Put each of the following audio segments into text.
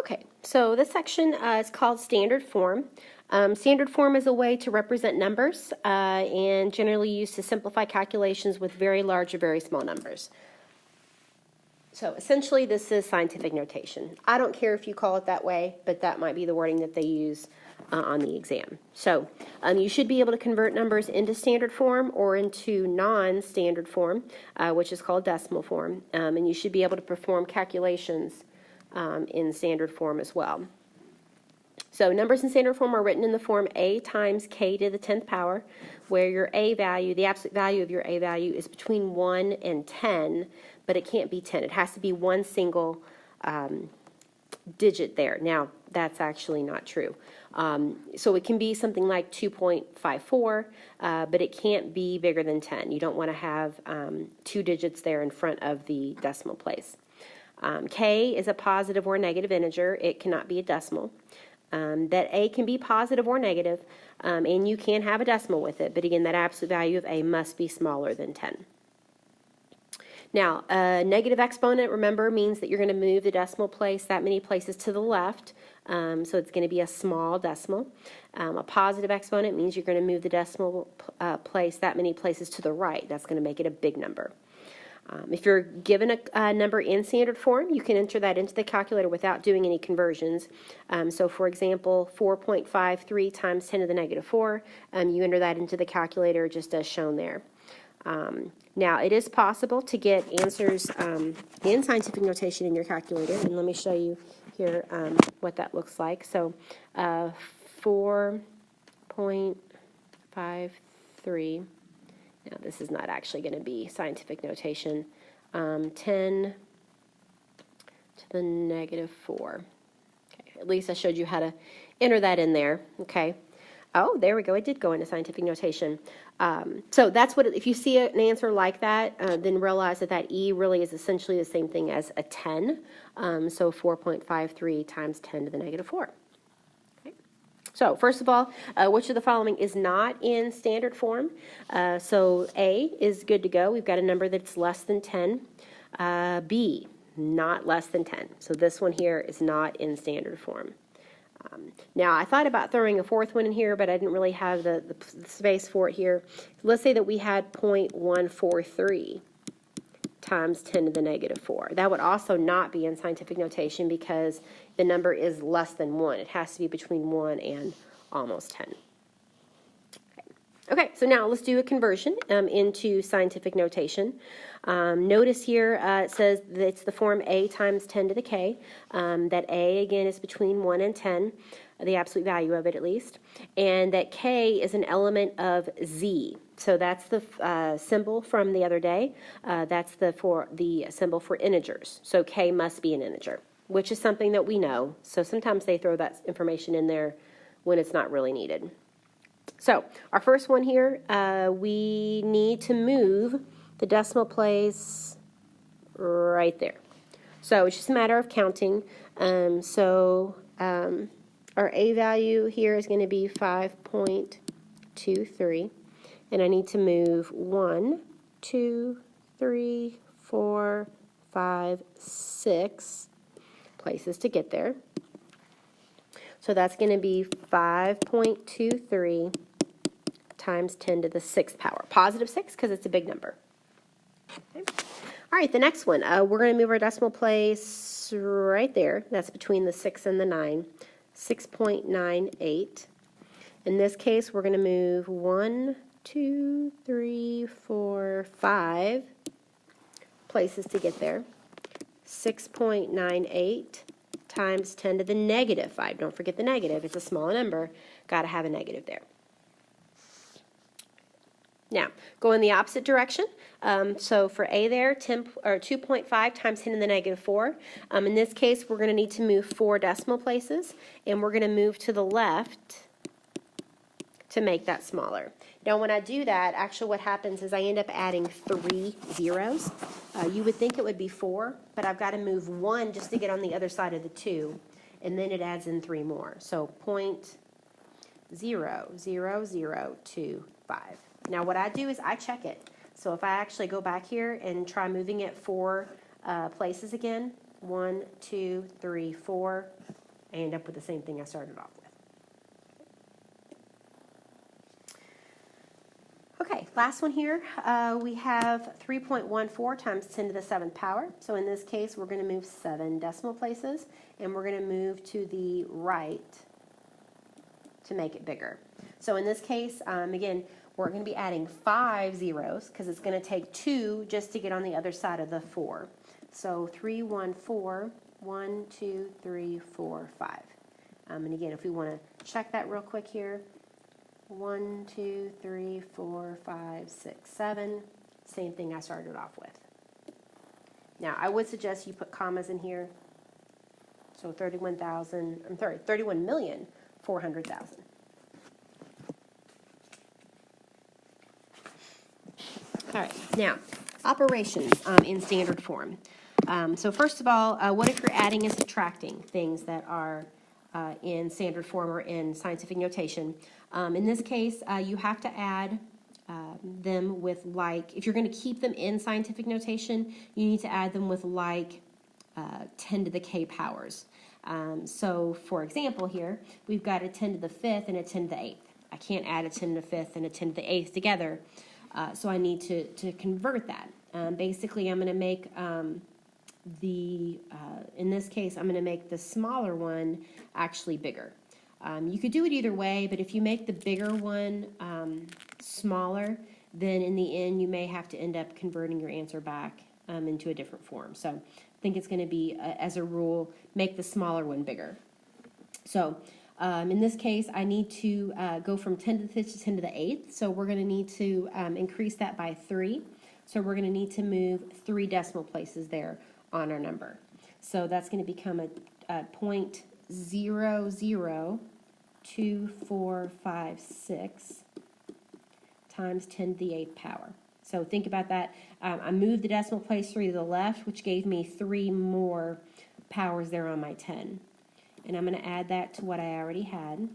Okay, so this section is called standard form. Standard form is a way to represent numbers and generally used to simplify calculations with very large or very small numbers. So essentially this is scientific notation. I don't care if you call it that way, but that might be the wording that they use on the exam. So you should be able to convert numbers into standard form or into non-standard form, which is called decimal form, and you should be able to perform calculations in standard form as well. So numbers in standard form are written in the form a times k to the 10th power, where your a value, the absolute value of your a value, is between 1 and 10, but it can't be 10. It has to be one single digit there. Now, that's actually not true. So it can be something like 2.54, but it can't be bigger than 10. You don't want to have two digits there in front of the decimal place. K is a positive or negative integer. It cannot be a decimal. That a can be positive or negative, and you can have a decimal with it, but again, that absolute value of a must be smaller than 10. Now, a negative exponent, remember, means that you're going to move the decimal place that many places to the left, so it's going to be a small decimal. A positive exponent means you're going to move the decimal place that many places to the right. That's going to make it a big number. If you're given a number in standard form, you can enter that into the calculator without doing any conversions. So for example, 4.53 times 10 to the negative 4, you enter that into the calculator just as shown there. Now, it is possible to get answers in scientific notation in your calculator, and let me show you here what that looks like. So 4.53. Now, this is not actually going to be scientific notation. 10 to the negative 4. Okay, at least I showed you how to enter that in there. Okay. Oh, there we go. It did go into scientific notation. So that's what, if you see an answer like that, then realize that that E really is essentially the same thing as a 10. So 4.53 times 10 to the negative 4. So first of all, which of the following is not in standard form? So A is good to go. We've got a number that's less than 10. B, not less than 10. So this one here is not in standard form. Now, I thought about throwing a fourth one in here, but I didn't really have the space for it here. Let's say that we had 0.143 times 10 to the negative 4. That would also not be in scientific notation because the number is less than 1. It has to be between 1 and almost 10. Okay, so now let's do a conversion into scientific notation. Notice here it says that it's the form a times 10 to the k. That a, again, is between 1 and 10, the absolute value of it at least, and that k is an element of z. So that's the symbol from the other day. That's the symbol for integers. So k must be an integer, which is something that we know. So sometimes they throw that information in there when it's not really needed. So our first one here, we need to move the decimal place right there. So it's just a matter of counting. Our a value here is going to be 5.23. And I need to move 1, 2, 3, 4, 5, 6 places to get there. So that's going to be 5.23 times 10 to the 6th power. Positive 6 because it's a big number. Okay. All right, the next one. We're going to move our decimal place right there. That's between the 6 and the 9. 6.98. In this case, we're going to move 1, 2, 3, 4, 5 places to get there. 6.98 times 10 to the negative 5. Don't forget the negative. It's a small number. Got to have a negative there. Now, go in the opposite direction. So for a there, 2.5 times 10 to the negative 4. In this case, we're going to need to move 4 decimal places, and we're going to move to the left to make that smaller. Now, when I do that, actually what happens is I end up adding 3 zeros. You would think it would be 4, but I've got to move 1 just to get on the other side of the 2, and then it adds in 3 more. So 0.00025. Now, what I do is I check it. So if I actually go back here and try moving it 4 places again, 1, 2, 3, 4, I end up with the same thing I started off with. Okay, last one here. We have 3.14 times 10 to the 7th power. So in this case, we're going to move 7 decimal places, and we're going to move to the right to make it bigger. So in this case, again, we're going to be adding 5 zeros because it's going to take 2 just to get on the other side of the 4. So 3, 1, 4, 1, 2, 3, 4, 5. And again, if we want to check that real quick here, 1, 2, 3, 4, 5, 6, 7. Same thing I started off with. Now, I would suggest you put commas in here. So 31,400,000. All right, now, operations in standard form. So first of all, what if you're adding and subtracting things that are in standard form or in scientific notation? In this case, you have to add them with like, if you're going to keep them in scientific notation, you need to add them with like 10 to the k powers. So for example here, we've got a 10 to the 5th and a 10 to the 8th. I can't add a 10 to the 5th and a 10 to the 8th together, so I need to convert that. Basically, I'm going to make in this case, I'm going to make the smaller one actually bigger. You could do it either way, but if you make the bigger one smaller, then in the end you may have to end up converting your answer back into a different form. So I think it's going to be, as a rule, make the smaller one bigger. So in this case, I need to go from 10 to the 5th to 10 to the 8th. So we're going to need to increase that by 3. So we're going to need to move 3 decimal places there on our number. So that's going to become a 0.002456 times 10 to the 8th power. So think about that. I moved the decimal place 3 to the left, which gave me 3 more powers there on my 10. And I'm going to add that to what I already had.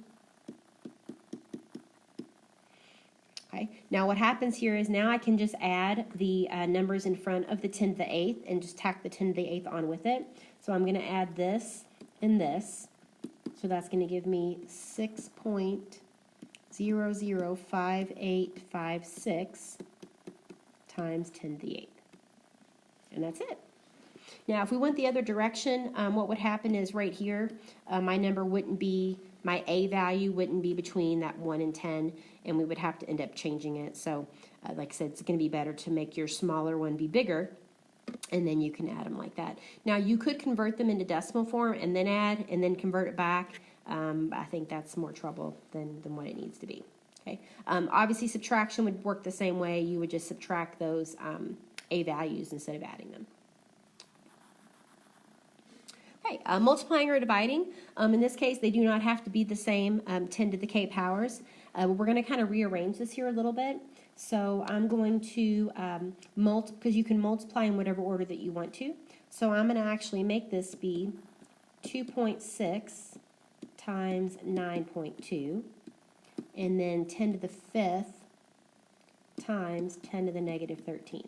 Okay. Now what happens here is now I can just add the numbers in front of the 10 to the 8th and just tack the 10 to the 8th on with it. So I'm going to add this and this. So that's going to give me 6.005856 times 10 to the 8th. And that's it. Now, if we went the other direction, what would happen is right here, my number wouldn't be, my A value wouldn't be between that 1 and 10, and we would have to end up changing it. So, like I said, it's going to be better to make your smaller one be bigger, and then you can add them like that. Now, you could convert them into decimal form and then add, and then convert it back. I think that's more trouble than what it needs to be. Okay. Obviously, subtraction would work the same way. You would just subtract those A values instead of adding them. Okay, multiplying or dividing. In this case, they do not have to be the same 10 to the k powers. We're going to kind of rearrange this here a little bit. So I'm going to because you can multiply in whatever order that you want to. So I'm going to actually make this be 2.6 times 9.2, and then 10 to the 5th times 10 to the negative 13th.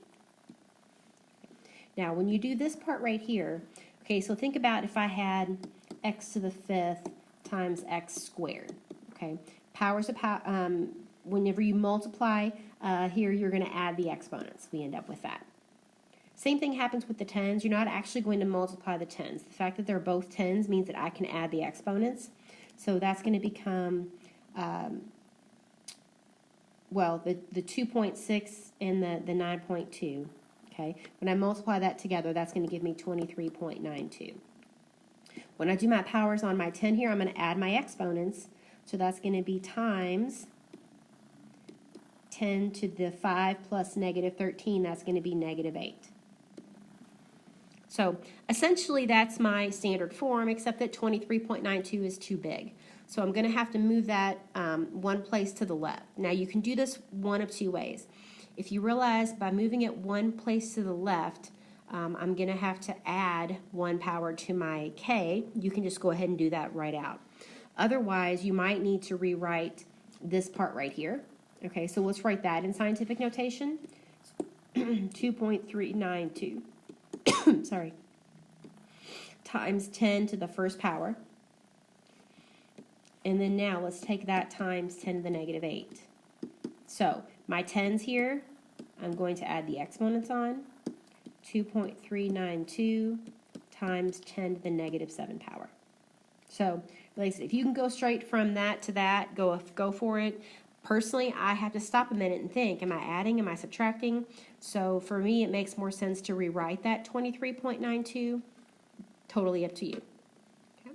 Now, when you do this part right here, okay, so think about if I had x to the 5th times x squared, okay? Powers of whenever you multiply here, you're going to add the exponents. We end up with that. Same thing happens with the tens. You're not actually going to multiply the tens. The fact that they're both tens means that I can add the exponents. So that's going to become, well, the 2.6 and the 9.2. Okay, when I multiply that together, that's going to give me 23.92. When I do my powers on my 10 here, I'm going to add my exponents. So that's going to be times 10 to the 5 plus negative 13. That's going to be negative 8. So essentially, that's my standard form, except that 23.92 is too big. So I'm going to have to move that one place to the left. Now, you can do this one of two ways. If you realize by moving it one place to the left, I'm going to have to add 1 power to my k, you can just go ahead and do that right out. Otherwise, you might need to rewrite this part right here. Okay, so let's write that in scientific notation. 2.392 sorry, times 10 to the 1st power. And then now let's take that times 10 to the negative 8. So my 10's here, I'm going to add the exponents on. 2.392 times 10 to the negative 7 power. So, like I said, if you can go straight from that to that, go for it. Personally, I have to stop a minute and think, am I adding, am I subtracting? So for me, it makes more sense to rewrite that 23.92. Totally up to you. Okay.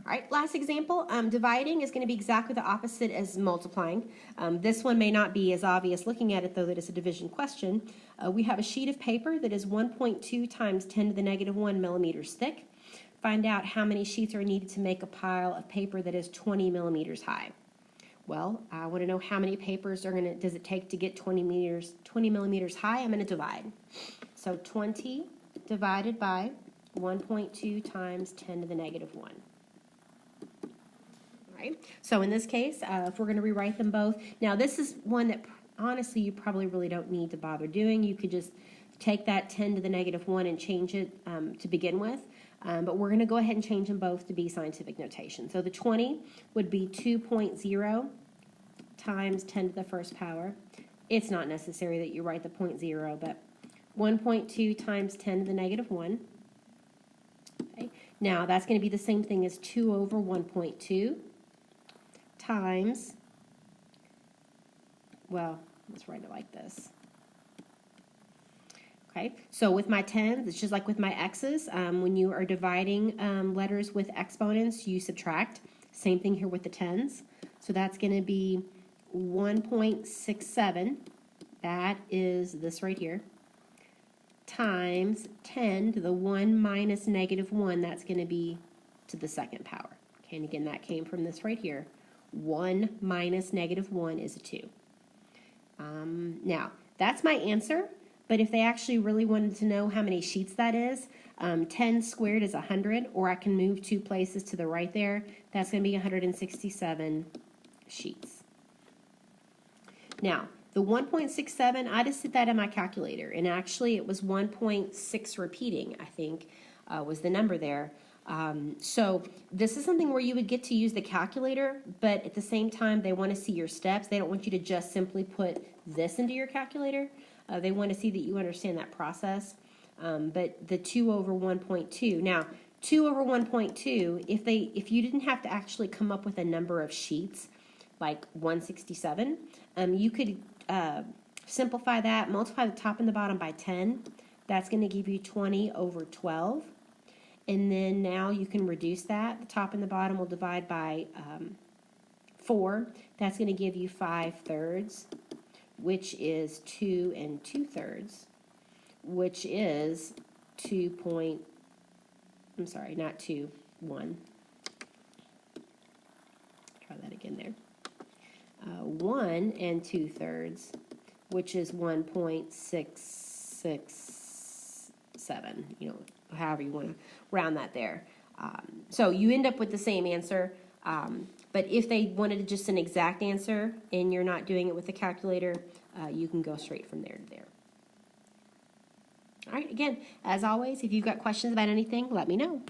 All right, last example, dividing is going to be exactly the opposite as multiplying. This one may not be as obvious looking at it, though, that it's a division question. We have a sheet of paper that is 1.2 times 10 to the negative 1 millimeters thick. Find out how many sheets are needed to make a pile of paper that is 20 millimeters high. Well, I want to know how many papers does it take to get 20 millimeters high. I'm going to divide. So 20 divided by 1.2 times 10 to the negative 1. Right. So in this case, if we're going to rewrite them both, now this is one that honestly you probably really don't need to bother doing. You could just take that 10 to the negative 1 and change it to begin with. But we're going to go ahead and change them both to be scientific notation. So the 20 would be 2.0 times 10 to the first power. It's not necessary that you write the 0.0, but 1.2 times 10 to the negative 1. Okay. Now that's going to be the same thing as 2 over 1.2 times, well, let's write it like this. Okay, so with my 10s, it's just like with my x's. When you are dividing letters with exponents, you subtract. Same thing here with the 10s. So that's going to be 1.67, that is this right here, times 10 to the 1 minus negative 1, that's going to be to the second power. Okay, and again, that came from this right here. 1 minus negative 1 is a 2. Now, that's my answer. But if they actually really wanted to know how many sheets that is, 10 squared is 100, or I can move 2 places to the right there. That's going to be 167 sheets. Now, the 1.67, I just did that in my calculator, and actually it was 1.6 repeating, I think, was the number there. So this is something where you would get to use the calculator, but at the same time, they want to see your steps. They don't want you to just simply put this into your calculator. They want to see that you understand that process. But the 2 over 1.2, now 2 over 1.2, if you didn't have to actually come up with a number of sheets, like 167, you could simplify that, multiply the top and the bottom by 10. That's going to give you 20 over 12. And then now you can reduce that. The top and the bottom will divide by 4. That's going to give you 5/3, which is 2 2/3, which is 1. Try that again there. 1 2/3, which is 1.667, however you want to round that there. So you end up with the same answer, but if they wanted just an exact answer and you're not doing it with the calculator, you can go straight from there to there. All right, again, as always, if you've got questions about anything, let me know.